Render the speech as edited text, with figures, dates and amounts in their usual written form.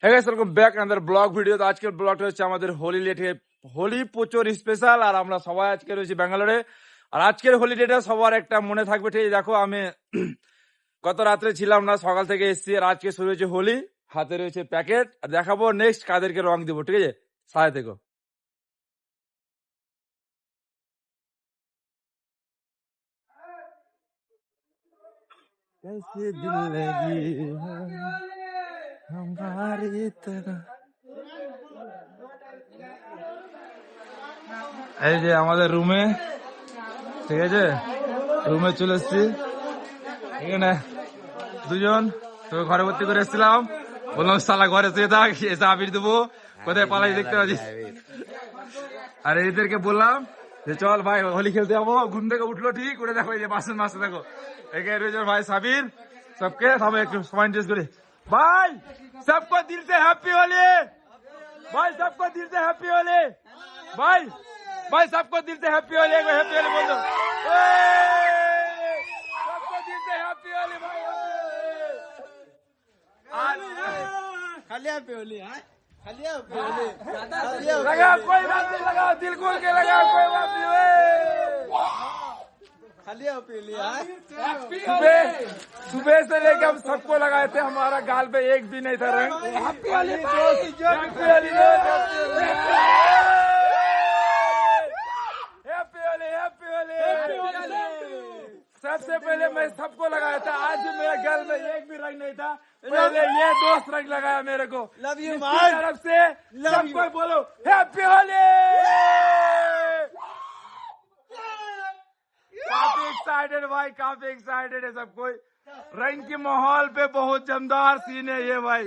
হে guys, welcome back another blog video. তো আজকের ব্লগটা হচ্ছে আমাদের হোলি ডেটে, হোলি প্রচুর স্পেশাল। আর আমরা সবাই আজকে রয়েছি ব্যাঙ্গালোরে। আর আজকের হোলি ডেটা সবার একটা মনে থাকবে। ঠিক দেখো, আমি গত রাত্রে ছিলাম না, সকাল থেকে এসেছি। আর আজকে শুরু হয়েছে হোলি, হাতে রয়েছে প্যাকেট। আর দেখাবো নেক্সট কাদেরকে রং দিব। ঠিক আছে, সাথে থেকো। कैसे दिल लगी है हमारी तरह। এই যে আমাদের রুমে, ঠিক আছে, রুমে চলে এসছি। এখানে দুজন তোকে ঘরে ভর্তি করে এসেছিলাম, বললাম সালা ঘরে শুয়ে থাক, এসে আবির দেবো, কোথায় পালাই দেখতে পাচ্ছিস। আর এদেরকে বললাম যে চল ভাই হোলি খেলতে যাবো। ঘুম থেকে উঠলো, ঠিক উঠে দেখো এই যে বাসন মাসে দেখো এখানে রয়েছে ভাই সাবির। सबके सब एक समान ड्रेस करे भाई, सबको दिल से हैप्पी होली भाई, सबको दिल से हैप्पी होली भाई, भाई सबको दिल से हैप्पी होली, हैप्पी होली बोल दो। सबको दिल से हैप्पी होली भाई, खाली हैप्पी होली है, खाली हैप्पी होली लगा कोई बात नहीं, लगा दिल खोल के लगा, कोई बात नहीं। खाली हैप्पी होली है। सुबह सुबह से लेकर हम सबको लगाए थे, हमारा गाल पे एक भी नहीं था रंग। हैप्पी होली दोस्त, हैप्पी होली दोस्त, हैप्पी होली, हैप्पी होली। सबसे पहले मैं सबको लगाया था, आज भी मेरे गाल में एक भी रंग नहीं था। पहले ये दोस्त रंग लगाया मेरे को। लव यू इसकी मान, तरफ से सबको बोलो हैप्पी होली। काफी एक्साइटेड भाई, काफी एक्साइटेड है सब कोई। रंग के माहौल पे बहुत जमदार सीन है ये भाई।